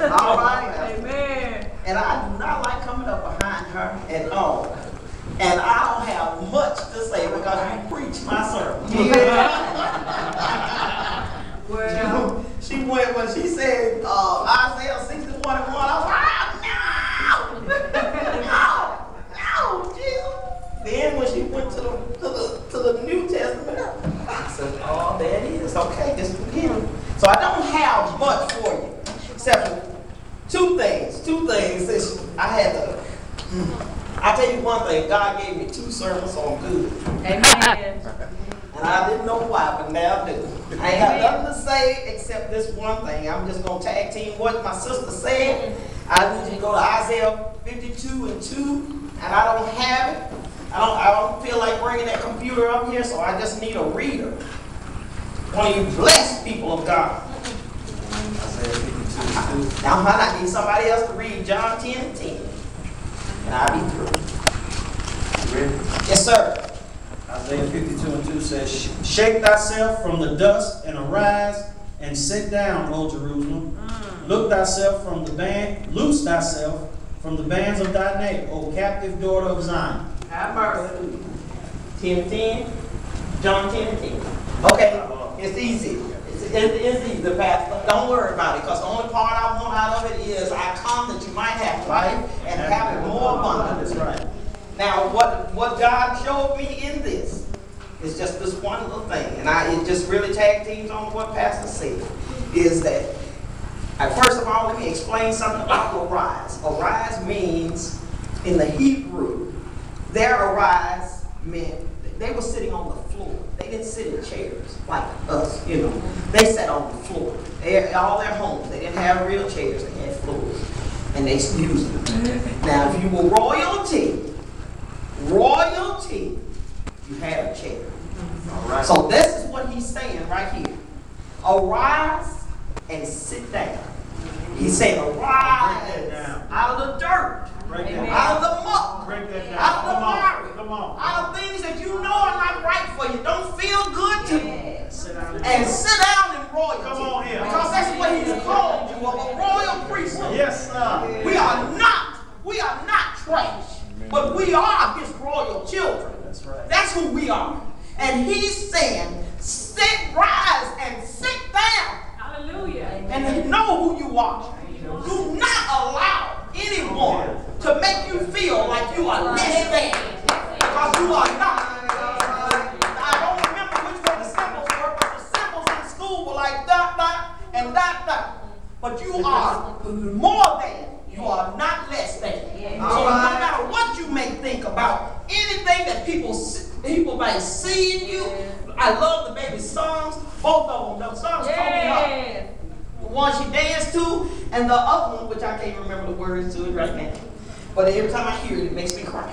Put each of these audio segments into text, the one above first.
All right. Amen. And I do not like coming up behind her at all. And I don't have much to say because you preach my sermon. Yeah. Well, she went when she said Isaiah 61:1. I was like, no, Jesus. Then when she went to the New Testament, I said, oh, there it is. Okay, this is him. So I don't have much for you, except for two things. I had to. I tell you one thing. God gave me 2 sermons on good. amen. And I didn't know why, but now I do. I ain't got nothing to say except this one thing. I'm just going to tag team what my sister said. I need you to go to Isaiah 52:2, and I don't have it. I don't feel like bringing that computer up here, so I just need a reader. One of you blessed people of God. Isaiah 52:2. Now, I need somebody else to read John 10:10. And I'll be through. You ready? Yes, sir. Isaiah 52:2 says, shake thyself from the dust and arise and sit down, O Jerusalem. Loose thyself from the bands of thy neck, O captive daughter of Zion. Have mercy. 10:10. John 10:10. Okay, it's easy. It's easy, Pastor. Don't worry about it, because the only part I want out of it is I come that you might have life and have it more abundant. That's right. Now, what God showed me in this is just this one little thing, and it just really tag teams on what Pastor said, is that, first of all, let me explain something about arise. Arise means, in the Hebrew, their arise meant they were sitting on the floor. They didn't sit in chairs like us, you know. They sat on the floor. All their homes, they didn't have real chairs. They had floors, and they used them. Now, if you were royalty, you had a chair. All right. So this is what he's saying right here. Arise and sit down. He's saying arise out of the dirt, out of the muck, Break that down. out of the mire, Come on. out of things that you know are not right for you, don't feel good to you. Sit down And sit down in royalty. Come on here. Because that's what he's called you, of a royal priesthood. Yes, sir. We are not trash, but we are his royal children. That's right. That's who we are. And he's saying, rise and sit down. Hallelujah. And know who you are. Do not allow anyone to make you feel like you are less than. Because you are not. I don't remember which way the symbols were, but the symbols in school were like dot, dot, and dot, dot. But you are more than. You are not less than. So no matter what you may think about anything that people may see in you, I love the baby's songs, both of them. The songs told me up. The one she danced to, and the other one, which I can't remember the words to it right now. But every time I hear it, it makes me cry.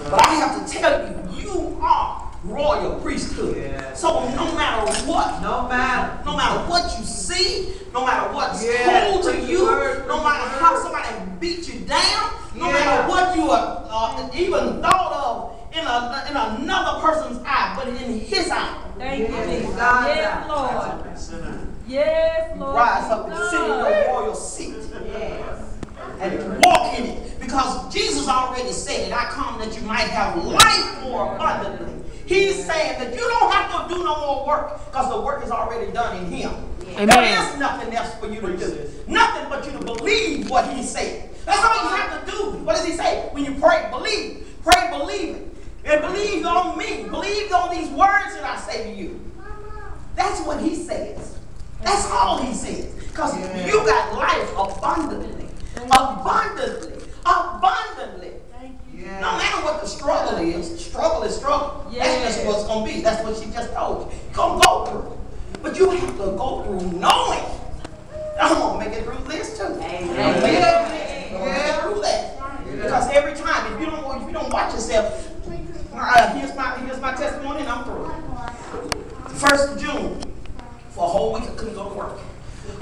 But I have to tell you, you are royal priesthood. So no matter what, no matter what you see, no matter what's told to you, no matter how somebody beat you down, no matter what you are even thought of in another person's eye, but in his eye. Thank you, Jesus. Yes, Lord. Yes, Lord. Rise up and sit in your royal seat. And walk in it. Because Jesus already said it. I come that you might have life more abundantly. He's saying that you don't have to do no more work, because the work is already done in him. Amen. There is nothing else for you to do. Nothing but you to believe what he said. That's all you have to do. What does he say? When you pray, believe. Pray, believe it. And believe on me. Believe on these words that I say to you. That's what he says. That's all he says. Because you got life abundantly. Abundantly. Abundantly. No matter what the struggle is struggle. That's just what's going to be. That's what she just told you. You're going to go through. But you have to go through knowing. I'm going to make it through this too. Make it through that. Because every time, if you don't watch yourself, here's my testimony and I'm through. 1st of June, for a whole week I couldn't go to work.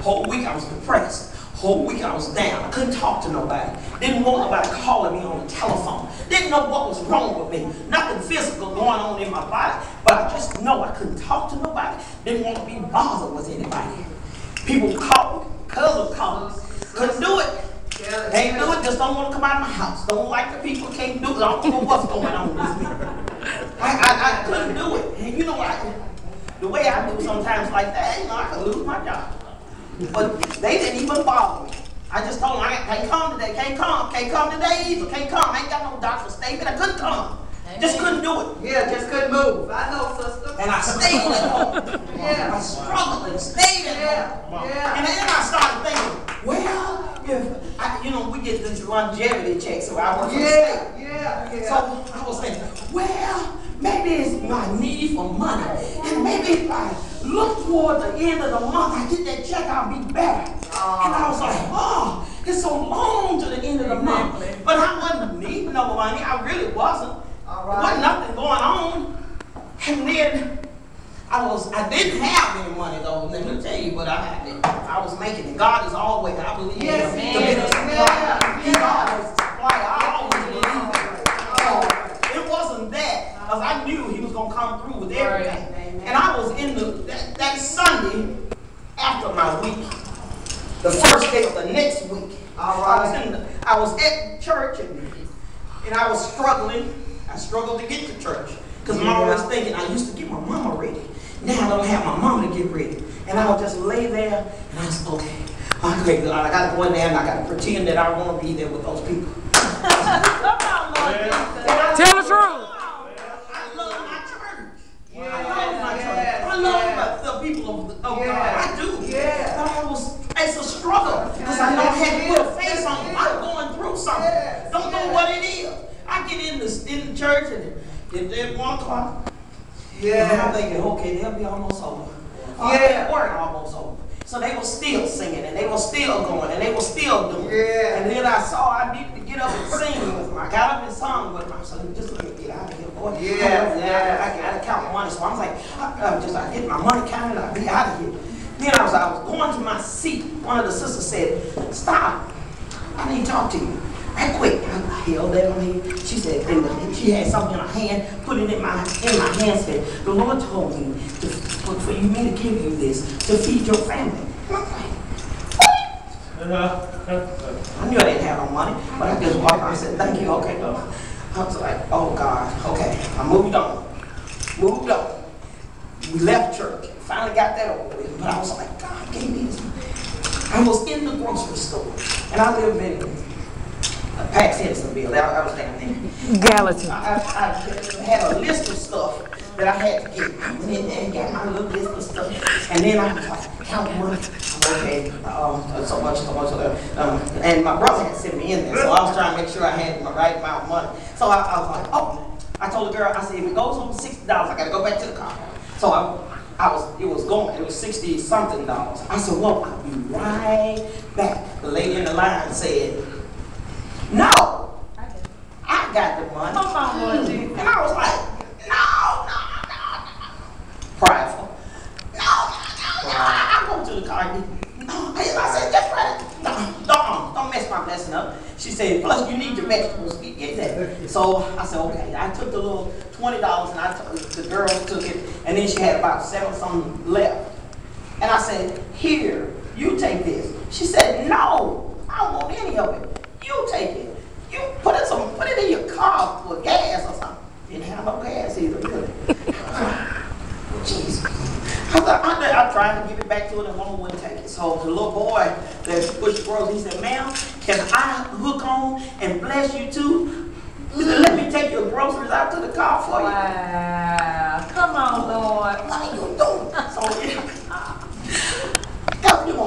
Whole week I was depressed. Whole week I was down. I couldn't talk to nobody. Didn't want nobody calling me on the telephone. Didn't know what was wrong with me. Nothing physical going on in my body. But I just know I couldn't talk to nobody. Didn't want to be bothered with anybody. People called me. Cousins called me. Couldn't do it. Can't do it. Just don't want to come out of my house. Don't like the people. Can't do it. I don't know what's going on with me. I couldn't do it. And you know what? The way I do sometimes like that, you know, I could lose my job. But they didn't even bother me. I just told them I can't come today. Can't come today either. Can't come. I ain't got no doctor's statement. I couldn't come. Just couldn't do it. Yeah, just couldn't move. I know, sister. And I stayed at home. Yeah. I struggled and stayed at home. Yeah. And then I started thinking, well, if I, you know, we get this longevity check, so I work for the state. Yeah. So I was thinking, well, maybe it's my need for money. And maybe if I look toward the end of the month, I get that check, I'll be better. And I was like, oh, it's so long to the end of the month. But I wasn't needing no money. I really wasn't. There wasn't nothing going on. And then I didn't have any money though, let me tell you, but I was making it. God is always, I believe, yes, to be the supplier. He's always the supplier. I always believe that. So it wasn't that, because I knew he was going to come through with everything. And I was in that Sunday after my week, the first day of the next week. I was at church and I was struggling. I struggled to get to church because Mama was thinking I used to get my mama ready. Now I don't have my mama to get ready. And I would just lay there and I said, okay, God, I got to go in there and I got to pretend that I want to be there with those people. Tell the truth. I love my church. I love the people of God. I do. But it's a struggle because I know I had to put a face on it. I'm going through something. Don't know what it is. I get in the church and it's at 1 o'clock. And I'm thinking, okay, they'll be almost over. They weren't almost over. So they were still singing and they were still going and they were still doing it. And then I saw I needed to get up and sing with them. I got up and sung with them. I said, just let me get out of here, boy. I got to count money. So I was like, I get my money counted, I'll be out of here. Then I was going to my seat. One of the sisters said, stop. I need to talk to you. Right quick. I held that on me. She said, and she had something in her hand, put it in my hand, said, the Lord told me for me to give you this to feed your family. And I'm like, what? I knew I didn't have no money, but I just walked out and said, thank you, okay. I was like, oh God, okay. I moved on. We left church. Finally got that over with. But I was like, God gave me this. I was in the grocery store, and I live in Pax Hendersonville. I was down there. Gallatin. I had a list of stuff that I had to get. And got my little list of stuff. And then I was like, count money. Okay, so much. And my brother had sent me in there, so I was trying to make sure I had the right amount of money. So I was like, oh. I told the girl, I said, if it goes over $60, I got to go back to the car. So it was 60-something dollars. I said, well, I'll be right back. The lady in the line said, no, I got the money. And I was like, no. Prideful. No. I go to the car. No. I said, just right. No, don't mess my blessing up. She said, plus you need your vegetables. Get that. So I said, okay. I took the little $20 and the girl took it, and then she had about 7-something left. And I said, here, you take this. She said, no, I don't want any of it. You take it. You put it in your car with gas or something. Didn't have no gas either, really. Jeez. I tried to give it back to her and woman wouldn't take it. So the little boy that pushed the groceries, he said, ma'am, can I hook on and bless you too? He said, let me take your groceries out to the car for you.